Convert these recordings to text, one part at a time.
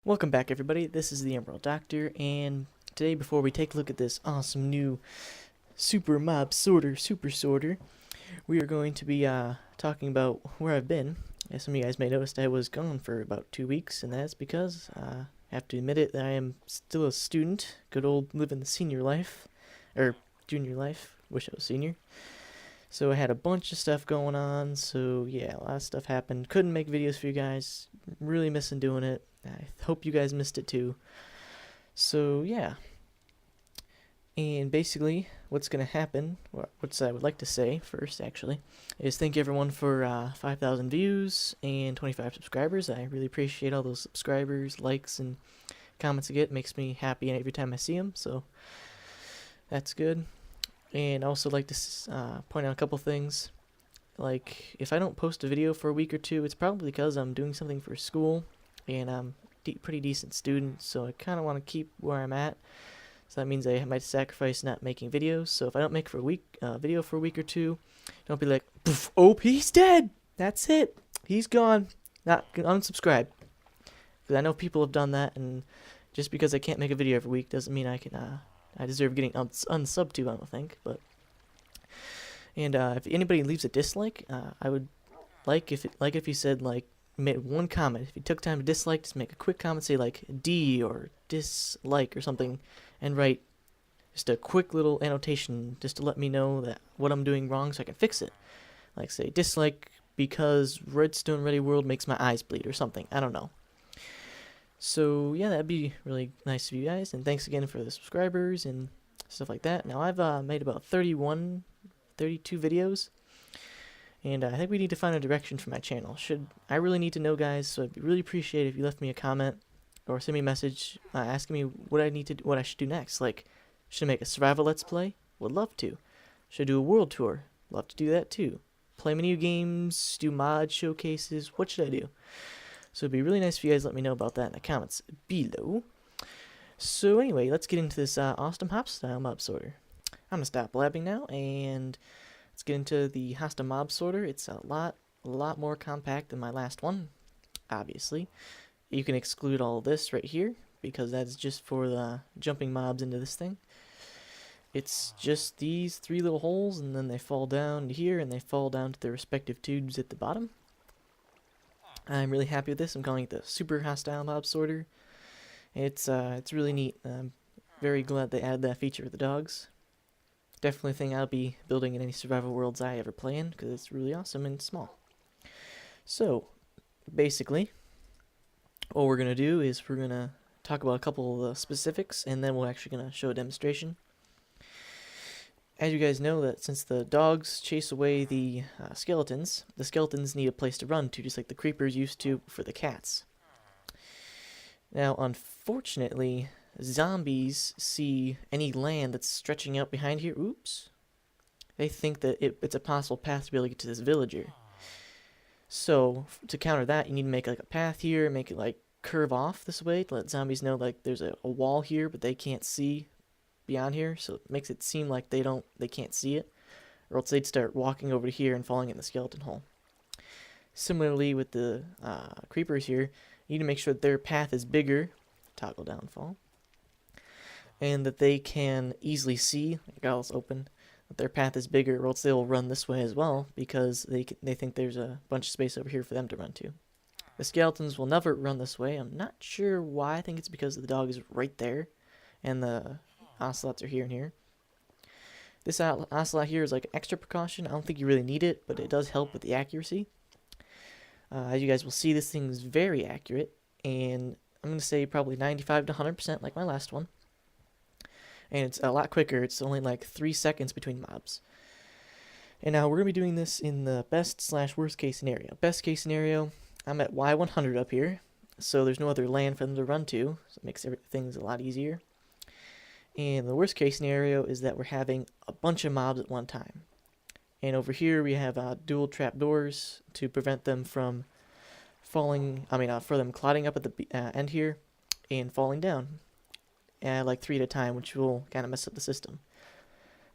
Welcome back, everybody. This is the Emerald Doctor, and today, before we take a look at this awesome new super mob super sorter, we are going to be talking about where I've been. As some of you guys may noticed, I was gone for about 2 weeks, and that's because I have to admit it that I am still a student. Good old living the senior life, or junior life. Wish I was senior. So I had a bunch of stuff going on. So yeah, a lot of stuff happened. Couldn't make videos for you guys. Really missing doing it. I hope you guys missed it too. So yeah. And basically, what's going to happen, what I would like to say first, actually, is thank everyone for 5,000 views and 25 subscribers. I really appreciate all those subscribers, likes, and comments I get. It makes me happy every time I see them, so that's good. And I also like to point out a couple things. Like, if I don't post a video for a week or two, it's probably because I'm doing something for school, and I'm pretty decent student, so I kind of want to keep where I'm at. So that means I might sacrifice not making videos. So if I don't make for a week, video for a week or two, don't be like, oh, he's dead. That's it. He's gone. Not unsubscribe. Because I know people have done that, and just because I can't make a video every week doesn't mean I can. I deserve getting unsubbed to. I don't think, but. And if anybody leaves a dislike, I would like if you said like made one comment. If you took time to dislike, just make a quick comment, say like D or dislike or something, and write just a quick little annotation just to let me know that what I'm doing wrong so I can fix it. Like say dislike because Redstone Ready World makes my eyes bleed or something. I don't know. So yeah, that'd be really nice of you guys, and thanks again for the subscribers and stuff like that. Now I've made about 32 videos, and I think we need to find a direction for my channel. I really need to know, guys, so I'd really appreciate it if you left me a comment or send me a message asking me what I should do next. Like, should I make a survival let's play? Would love to. Should I do a world tour? Love to do that too. Play many games, do mod showcases. What should I do? So it'd be really nice if you guys let me know about that in the comments below. So anyway, let's get into this awesome hostile mob sorter. I'm gonna stop blabbing now, and let's get into the hostile mob sorter. It's a lot more compact than my last one, obviously. You can exclude all this right here, because that's just for the jumping mobs into this thing. It's just these 3 little holes, and then they fall down to here, and they fall down to their respective tubes at the bottom. I'm really happy with this. I'm calling it the Super Hostile Mob Sorter. It's really neat. I'm very glad they added that feature with the dogs. Definitely a thing I'll be building in any survival worlds I ever play in, because it's really awesome and small. So, basically, what we're going to do is we're going to talk about a couple of the specifics, and then we're actually going to show a demonstration. As you guys know, that since the dogs chase away the skeletons need a place to run to, just like the creepers used to for the cats. Now, unfortunately, zombies see any land that's stretching out behind here. Oops. They think that it's a possible path to be able to get to this villager. So, to counter that, you need to make like a path here, make it like curve off this way to let zombies know like there's a wall here, but they can't see beyond here, so it makes it seem like they can't see it, or else they'd start walking over to here and falling in the skeleton hole. Similarly with the creepers here, you need to make sure that their path is bigger, toggle downfall, and that they can easily see, like I'll open, that their path is bigger, or else they'll run this way as well, because they think there's a bunch of space over here for them to run to. The skeletons will never run this way. I'm not sure why. I think it's because the dog is right there, and the ocelots are here and here. This ocelot here is like an extra precaution. I don't think you really need it, but it does help with the accuracy. As you guys will see, this thing is very accurate, and I'm going to say probably 95 to 100% like my last one. And it's a lot quicker. It's only like 3 seconds between mobs. And now we're going to be doing this in the best/worst case scenario. Best case scenario, I'm at Y100 up here, so there's no other land for them to run to, so it makes things a lot easier. And the worst case scenario is that we're having a bunch of mobs at one time. And over here we have dual trapdoors to prevent them from falling, for them clouding up at the end here and falling down. Like 3 at a time, which will kind of mess up the system.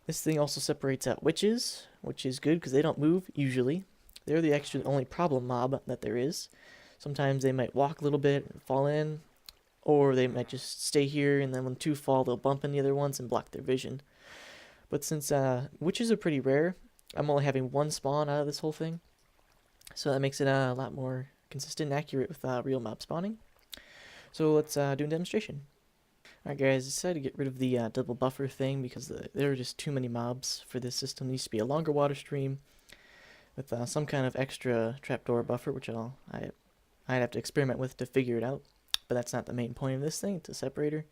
This thing also separates out witches, which is good because they don't move usually. They're the only problem mob that there is. Sometimes they might walk a little bit and fall in, or they might just stay here, and then when two fall, they'll bump into the other ones and block their vision. But since witches are pretty rare, I'm only having one spawn out of this whole thing, so that makes it a lot more consistent and accurate with real mob spawning. So let's do a demonstration. Alright guys, I decided to get rid of the double buffer thing because there are just too many mobs for this system. It needs to be a longer water stream with some kind of extra trapdoor buffer, which I'd have to experiment with to figure it out. But that's not the main point of this thing, it's a separator.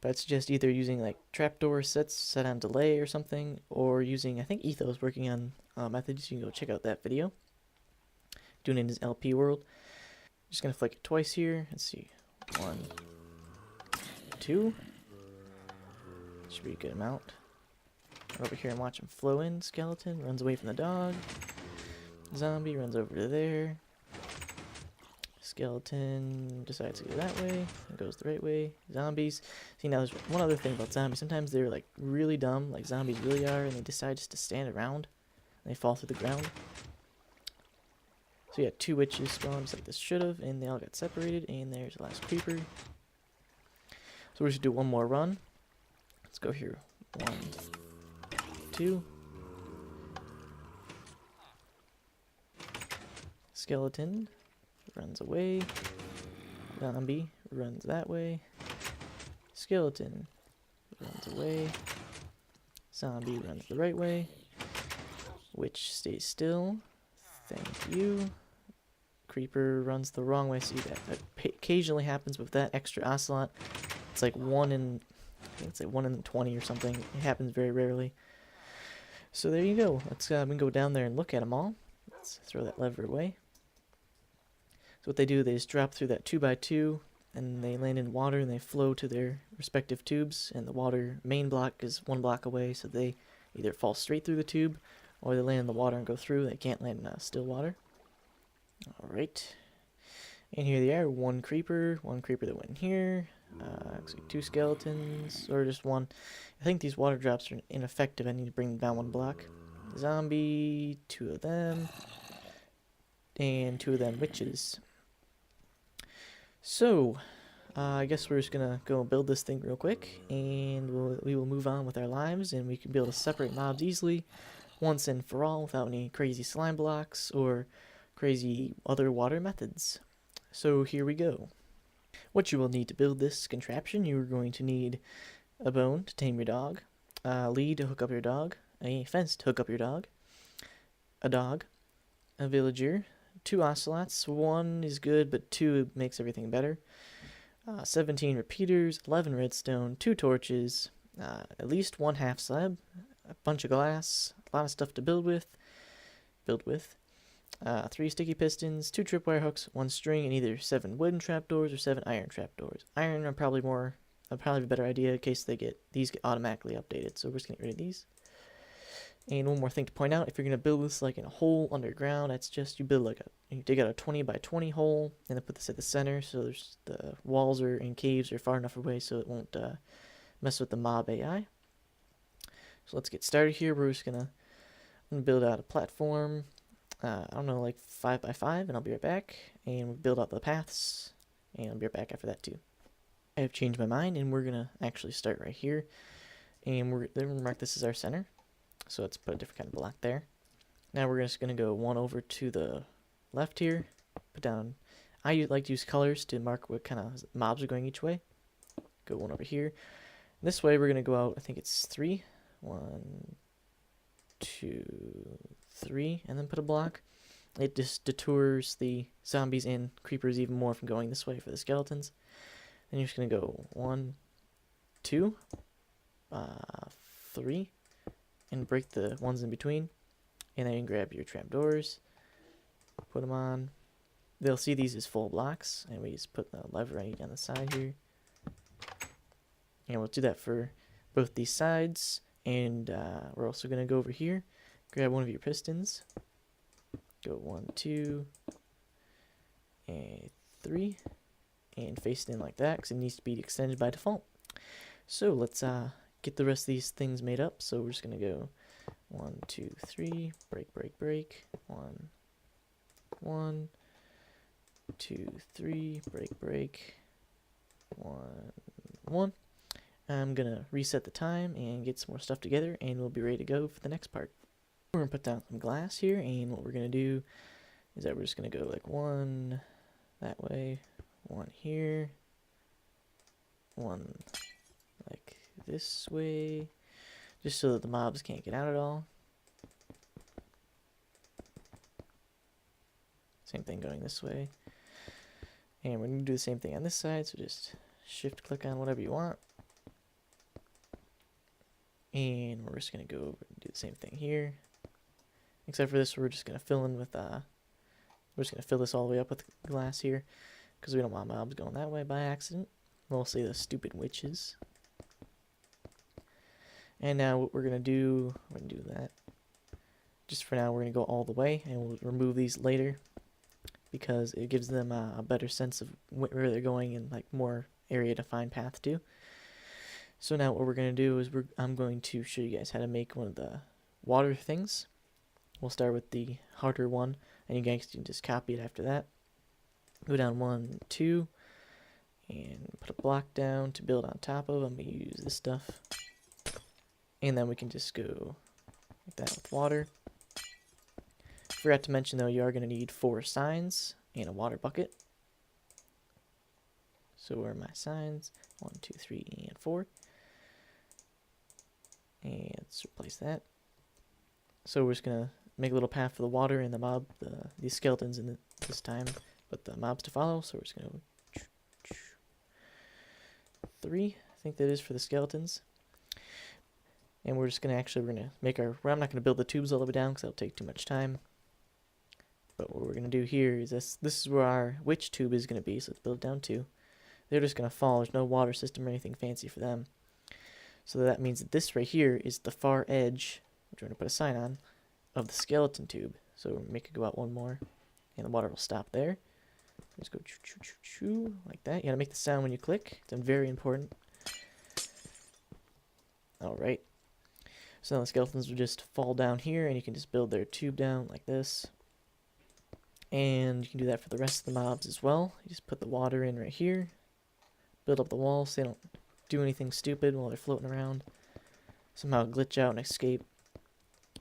But I suggest either using like trapdoor sets set on delay or something, or using, I think Etho is working on methods. You can go check out that video. Doing it in his LP world. Just gonna flick it twice here. Let's see. 1, 2. Should be a good amount. Over here and watch him flow in. Skeleton runs away from the dog. Zombie runs over to there. Skeleton decides to go that way. It goes the right way. Zombies. See, now there's one other thing about zombies. Sometimes they're like really dumb, like zombies really are, and they decide just to stand around. And they fall through the ground. So yeah, 2 witches spawned just like this should have, and they all got separated, and there's the last creeper. So we should do one more run. Let's go here. 1, 2. Skeleton runs away. Zombie runs that way. Skeleton runs away. Zombie runs the right way. Witch stays still. Thank you. Creeper runs the wrong way. See, that occasionally happens with that extra ocelot. It's like 1 in, I think it's like 1 in 20 or something. It happens very rarely. So there you go. Let's we can go down there and look at them all. Let's throw that lever away. So what they do, they just drop through that 2x2, and they land in water, and they flow to their respective tubes. And the water main block is 1 block away, so they either fall straight through the tube, or they land in the water and go through. They can't land in still water. Alright. And here they are. 1 creeper that went in here. Looks like 2 skeletons, or just 1. I think these water drops are ineffective. I need to bring them down 1 block. Zombie, 2 of them. And 2 of them witches. So, I guess we're just gonna go build this thing real quick, and we will move on with our lives, and we can be able to separate mobs easily, once and for all, without any crazy slime blocks or crazy other water methods. So here we go. What you will need to build this contraption: you are going to need a bone to tame your dog, a lead to hook up your dog, a fence to hook up your dog, a dog, a villager, 2 ocelots. 1 is good, but 2 makes everything better. 17 repeaters, 11 redstone, 2 torches, at least 1 half slab, a bunch of glass, a lot of stuff to build with. 3 sticky pistons, 2 tripwire hooks, 1 string, and either 7 wooden trapdoors or 7 iron trapdoors. Iron are probably a better idea in case these get automatically updated. So we're just gonna get rid of these. And one more thing to point out: if you're gonna build this like in a hole underground, that's just you dig out a 20 by 20 hole, and then put this at the center, so the walls and caves are far enough away so it won't mess with the mob AI. So let's get started here. I'm gonna build out a platform. I don't know, like 5 by 5, and I'll be right back. And we'll build out the paths, and I'll be right back after that too. I have changed my mind, and we're gonna actually start right here, and we're gonna mark this as our center. So let's put a different kind of block there. Now we're just gonna go 1 over to the left here. Put down. I like to use colors to mark what kind of mobs are going each way. Go 1 over here. This way we're gonna go out. I think it's 3. 1, 2, 3, and then put a block. It just detours the zombies and creepers even more from going this way for the skeletons. Then you're just gonna go 1, 2, 3, and break the ones in between. And then you can grab your trapdoors, put them on. They'll see these as full blocks, and we just put the lever right on the side here. And we'll do that for both these sides. And we're also gonna go over here, grab 1 of your pistons, go 1, 2, and 3, and face it in like that because it needs to be extended by default. So let's get the rest of these things made up. So we're just gonna go 1, 2, 3, break, break, break, 1, 1, 2, 3, break, break, 1, 1. I'm gonna reset the time and get some more stuff together, and we'll be ready to go for the next part. We're gonna put down some glass here, and what we're gonna do is that we're just gonna go like 1 that way, 1 here, 1 like this way, just so that the mobs can't get out at all. Same thing going this way. And we're going to do the same thing on this side, so just shift click on whatever you want. And we're just going to go over and do the same thing here. Except for this, we're just going to fill in with, we're just going to fill this all the way up with glass here, because we don't want mobs going that way by accident. Mostly the stupid witches. And now what we're going to do, we're going to do that. Just for now, we're going to go all the way, and we'll remove these later, because it gives them a better sense of where they're going and like more area to find path to. So now what we're going to do is I'm going to show you guys how to make one of the water things. We'll start with the harder one, and you guys can just copy it after that. Go down 1, 2, and put a block down to build on top of. I'm going to use this stuff. And then we can just go like that with water. Forgot to mention though, you are going to need 4 signs and a water bucket. So where are my signs? 1, 2, 3, and 4. And let's replace that. So we're just going to make a little path for the water and the mob, these skeletons in this time, but the mobs to follow. So we're just going to 3, I think that is for the skeletons. And we're just going to we're going to make I'm not going to build the tubes all the way down because that'll take too much time. But what we're going to do here is this is where our witch tube is going to be, so let's build down 2. They're just going to fall. There's no water system or anything fancy for them. So that means that this right here is the far edge, which we're going to put a sign on, of the skeleton tube. So we'll make it go out 1 more, and the water will stop there. Just go choo choo choo choo, like that. You got to make the sound when you click. It's very important. Alright. So now the skeletons will just fall down here, and you can just build their tube down like this. And you can do that for the rest of the mobs as well. You just put the water in right here. Build up the walls so they don't do anything stupid while they're floating around. Somehow glitch out and escape.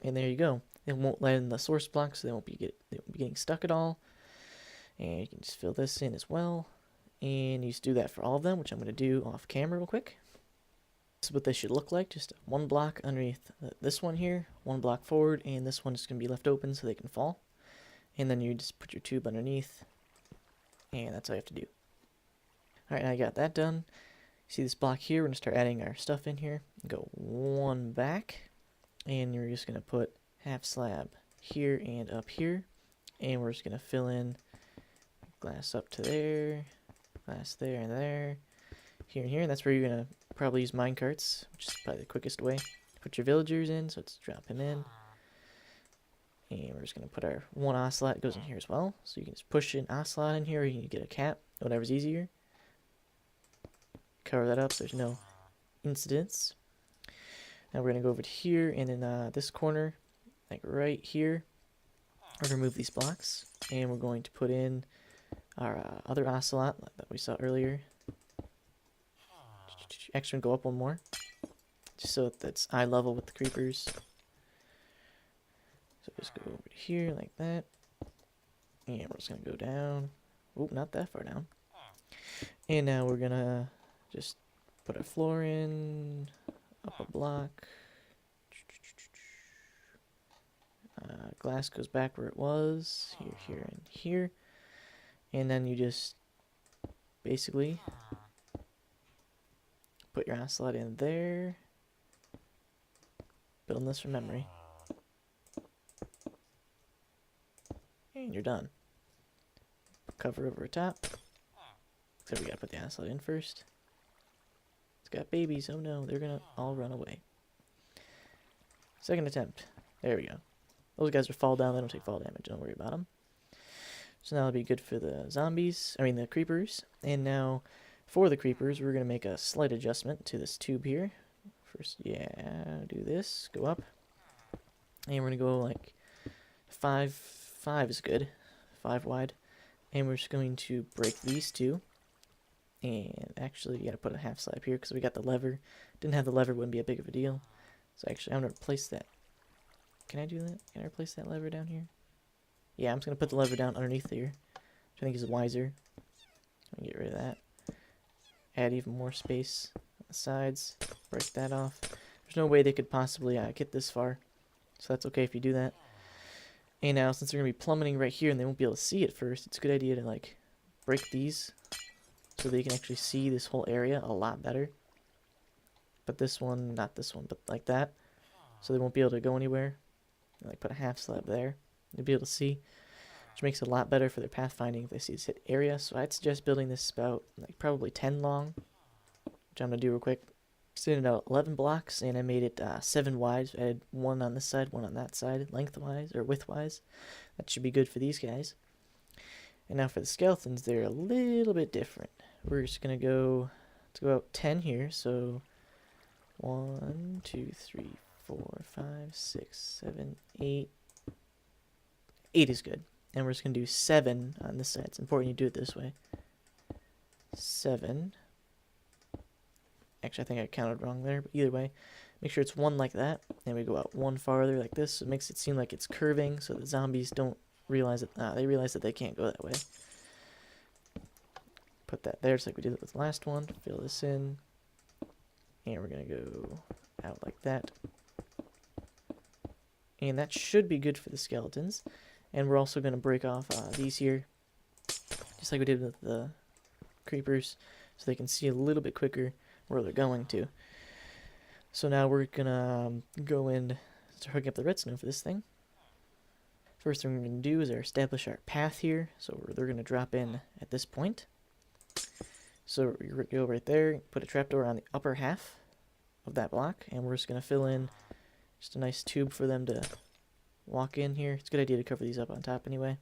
And there you go. It won't let in the source block, so they won't be getting stuck at all. And you can just fill this in as well. And you just do that for all of them, which I'm going to do off camera real quick. This is what they should look like. Just 1 block underneath this one here, 1 block forward, and this one is going to be left open so they can fall. And then you just put your tube underneath, and that's all you have to do. Alright, now you got that done. See this block here? We're going to start adding our stuff in here. Go 1 back, and you're just going to put half slab here and up here. And we're just going to fill in glass up to there, glass there and there, here and here. And that's where you're going to probably use minecarts, which is probably the quickest way. Put your villagers in, so let's drop him in. And we're just going to put our 1 ocelot goes in here as well. So you can just push an ocelot in here, or you can get a cat, whatever's easier. Cover that up so there's no incidents. Now we're going to go over to here, and in this corner, like right here, we're going to remove these blocks. And we're going to put in our other ocelot that we saw earlier. Actually, go up 1 more, just so that's eye level with the creepers. So just go over to here like that. And we're just going to go down. Oh, not that far down. And now we're going to just put a floor in, up a block. Glass goes back where it was, here, here, and here. And then you just basically put your ocelot in there. Building this from memory. And you're done. Cover over top. Except we gotta put the ocelot in first. It's got babies. Oh no, they're gonna all run away. Second attempt. There we go. Those guys will fall down. They don't take fall damage. Don't worry about them. So now it'll be good for the zombies. I mean the creepers. And now for the creepers, we're gonna make a slight adjustment to this tube here. First, yeah, do this. Go up. And we're gonna go like 5 is good, 5 wide, and we're just going to break these 2, And actually, you gotta put a half slab here because we got the lever. Didn't have the lever, wouldn't be a big of a deal. So actually, I'm gonna replace that. Can I do that? Can I replace that lever down here? Yeah, I'm just gonna put the lever down underneath here, which I think is wiser. Let me get rid of that. Add even more space on the sides. Break that off. There's no way they could possibly get this far, so that's okay if you do that. And now, since they're gonna be plummeting right here and they won't be able to see it first, it's a good idea to like break these so they can actually see this whole area a lot better. But this one, not this one, but like that, so they won't be able to go anywhere. Like put a half slab there, you'll be able to see, which makes it a lot better for their pathfinding if they see this hit area. So I'd suggest building this about like probably 10 long, which I'm gonna do real quick. Extended out 11 blocks, and I made it 7 wide. So I added 1 on this side, 1 on that side, lengthwise or widthwise. That should be good for these guys. And now for the skeletons, they're a little bit different. We're just gonna go, let's go out 10 here. So 1, 2, 3, 4, 5, 6, 7, 8. 8 is good. And we're just going to do 7 on this side. It's important you do it this way. 7. Actually, I think I counted wrong there. But either way, make sure it's 1 like that. And we go out 1 farther like this. So it makes it seem like it's curving so the zombies don't realize that. They realize that they can't go that way. Put that there just like we did with the last one. Fill this in. And we're going to go out like that. And that should be good for the skeletons. And we're also going to break off these here, just like we did with the creepers, so they can see a little bit quicker where they're going to. So now we're going to go in, start hooking up the redstone for this thing. First thing we're going to do is establish our path here, so they're going to drop in at this point. So you're going to go right there, put a trapdoor on the upper half of that block, and we're just going to fill in just a nice tube for them to walk in here. It's a good idea to cover these up on top anyway.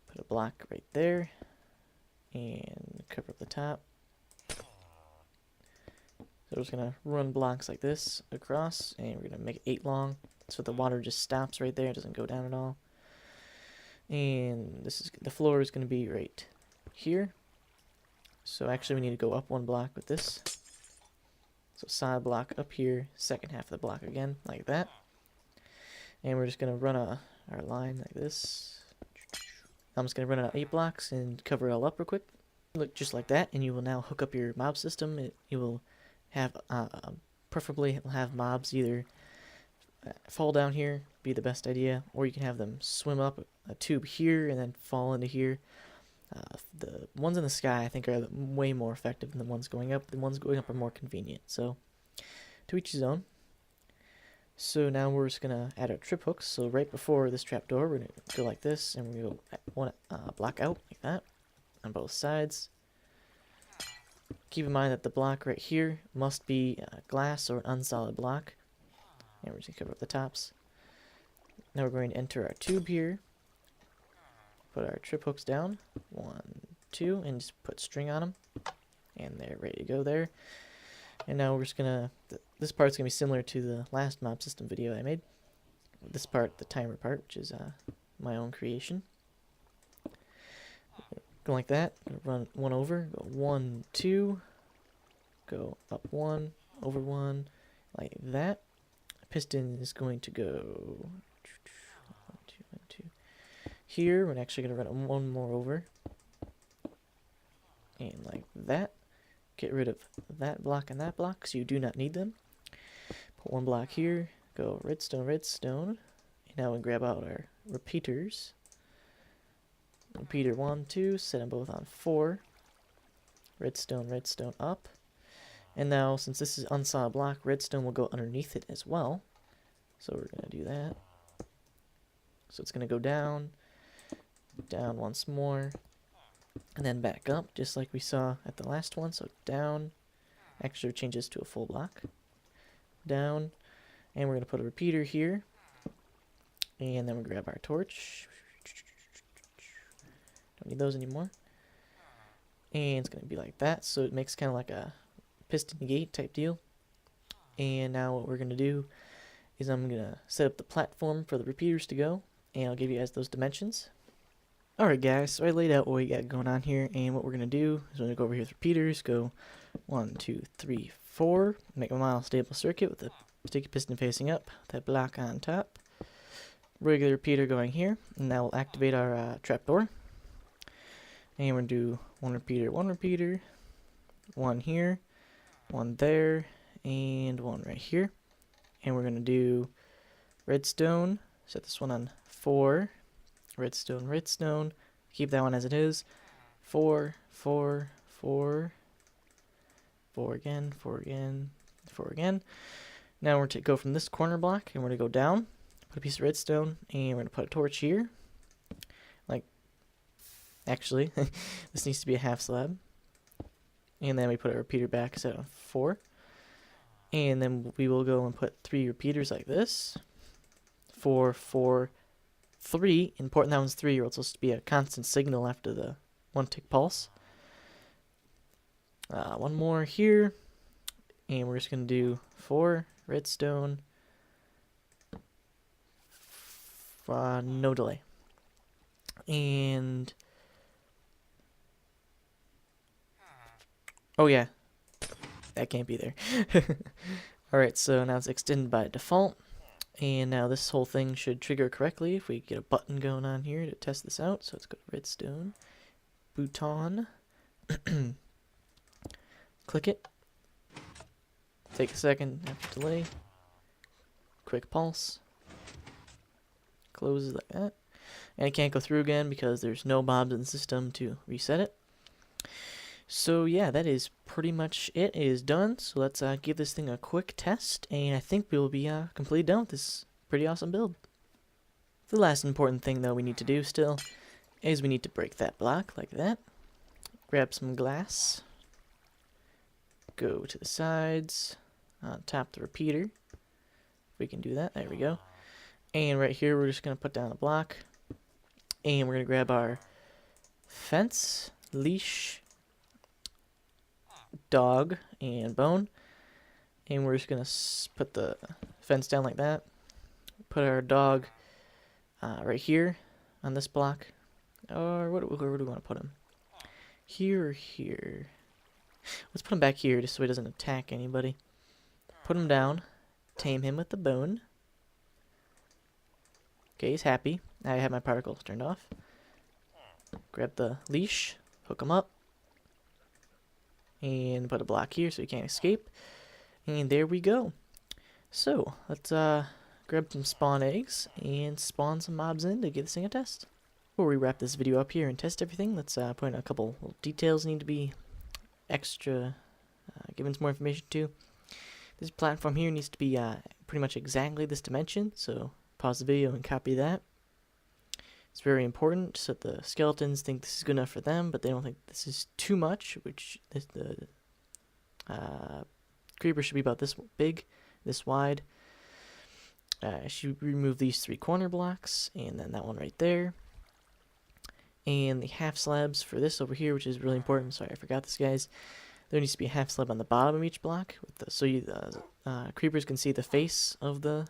Put a block right there and cover up the top. So we're just going to run blocks like this across, and we're going to make it 8 long so the water just stops right there. It doesn't go down at all. And this is the floor is going to be right here. So actually we need to go up 1 block with this. So side block up here, second half of the block again, like that. And we're just going to run our line like this. I'm just going to run it out 8 blocks and cover it all up real quick. Look just like that, and you will now hook up your mob system. You will have, preferably have mobs either fall down here, be the best idea, or you can have them swim up a tube here and then fall into here. The ones in the sky I think are way more effective than the ones going up. The ones going up are more convenient, so to each his own. So now we're just going to add our trip hooks. So right before this trapdoor, we're going to go like this, and we're going to go 1 block out like that on both sides. Keep in mind that the block right here must be glass or an unsolid block. And we're just going to cover up the tops. Now we're going to enter our tube here. Put our trip hooks down. 1, 2, and just put string on them. And they're ready to go there. And now we're just going to, this part's going to be similar to the last mob system video I made. This part, the timer part, which is my own creation. Go like that, run 1 over, go 1, 2, go up 1, over 1, like that. Piston is going to go 1, 2, 1, 2. Here, we're actually going to run 1 more over. And like that. Get rid of that block and that block, so you do not need them. Put 1 block here, go redstone, redstone. And now we grab out our repeaters. Repeater 1, 2, set them both on 4. Redstone, redstone up. And now, since this is unsolid block, redstone will go underneath it as well. So we're going to do that. So it's going to go down, down once more, and then back up, just like we saw at the last one. So down, actually change this to a full block. Down, and we're going to put a repeater here. And then we grab our torch. Don't need those anymore. And it's going to be like that, so it makes kind of like a piston gate type deal. And now what we're going to do is I'm going to set up the platform for the repeaters to go, and I'll give you guys those dimensions. Alright guys, so I laid out what we got going on here, and what we're going to do is we're going to go over here with repeaters, go 1, 2, 3, 4, make a model stable circuit with the sticky piston facing up, that block on top, regular repeater going here, and that will activate our trapdoor. And we're going to do one repeater, one here, one there, and one right here. And we're going to do redstone, set this one on 4, redstone, redstone, keep that one as it is, 4, 4, 4, 4 again, 4 again, 4 again. Now we're going to go from this corner block, and we're going to go down, put a piece of redstone, and we're going to put a torch here. Like, actually, this needs to be a half slab. And then we put a repeater back set on 4. And then we will go and put 3 repeaters like this. 4, 4, 3. Important that one's 3, or it's supposed to be a constant signal after the 1 tick pulse. One more here. And we're just going to do 4 redstone. No delay. And oh yeah, that can't be there. Alright, so now it's extended by default. And now this whole thing should trigger correctly if we get a button going on here to test this out. So let's go to redstone, button, click it, take a second after delay, quick pulse, closes like that. And it can't go through again because there's no mobs in the system to reset it. So yeah, that is pretty much it. It is done. So let's give this thing a quick test, and I think we will be completely done with this pretty awesome build. The last important thing though we need to do still is we need to break that block like that. Grab some glass. Go to the sides. Tap the repeater. If we can do that. There we go. And right here we're just going to put down a block. And we're going to grab our fence, leash, dog, and bone. And we're just going to put the fence down like that. Put our dog right here on this block. Or where do we want to put him? Here or here? Let's put him back here just so he doesn't attack anybody. Put him down. Tame him with the bone. Okay, he's happy. I have my particles turned off. Grab the leash, hook him up, and put a block here so he can't escape. And there we go. So, let's grab some spawn eggs and spawn some mobs in to give this thing a test. Before we wrap this video up here and test everything, let's put in a couple little details need to be extra, given some more information to. This platform here needs to be pretty much exactly this dimension, so pause the video and copy that. It's very important so that the skeletons think this is good enough for them, but they don't think this is too much, which the creeper should be about this big, this wide. I should remove these 3 corner blocks, and then that one right there. And the half slabs for this over here, which is really important. Sorry, I forgot this, guys. There needs to be a half slab on the bottom of each block, with the, so creepers can see the face of the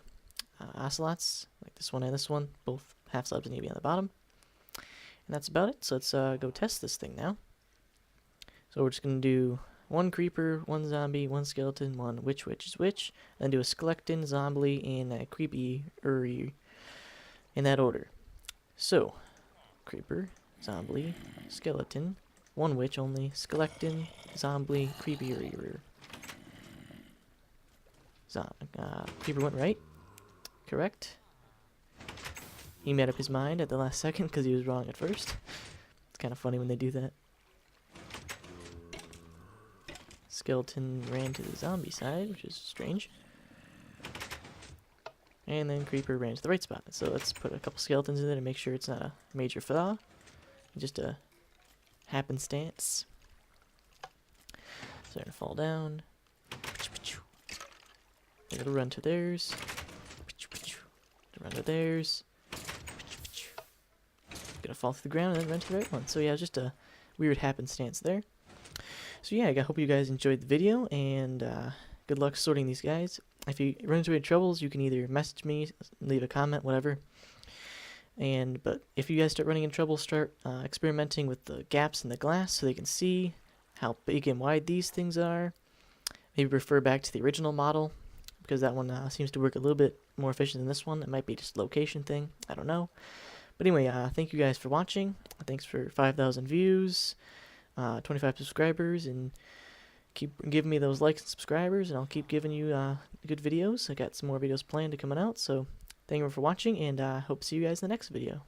ocelots, like this one and this one. Both half slabs need to be on the bottom. And that's about it. So let's go test this thing now. So we're just going to do 1 creeper, 1 zombie, 1 skeleton, 1 which is which, and then do a skeleton, zombie, and a creepy in that order. So, creeper, zombie, skeleton, 1 witch only, skeleton, zombie, creepy creeper went right. Correct. He made up his mind at the last second because he was wrong at first. It's kind of funny when they do that. Skeleton ran to the zombie side, which is strange. And then creeper ran to the right spot. So let's put a couple skeletons in there to make sure it's not a major flaw. Just a happenstance. So they're gonna fall down. They're gonna run to theirs. Run to theirs. Gonna fall through the ground and then run to the right one. So yeah, just a weird happenstance there. So yeah, I hope you guys enjoyed the video, and good luck sorting these guys. If you run into any troubles, you can either message me, leave a comment, whatever. But if you guys start running into trouble, start experimenting with the gaps in the glass so they can see how big and wide these things are. Maybe refer back to the original model, because that one seems to work a little bit more efficient than this one. It might be just a location thing. I don't know. But anyway, thank you guys for watching. Thanks for 5,000 views, 25 subscribers, and keep giving me those likes and subscribers, and I'll keep giving you good videos. I got some more videos planned to coming out, so thank you for watching, and hope to see you guys in the next video.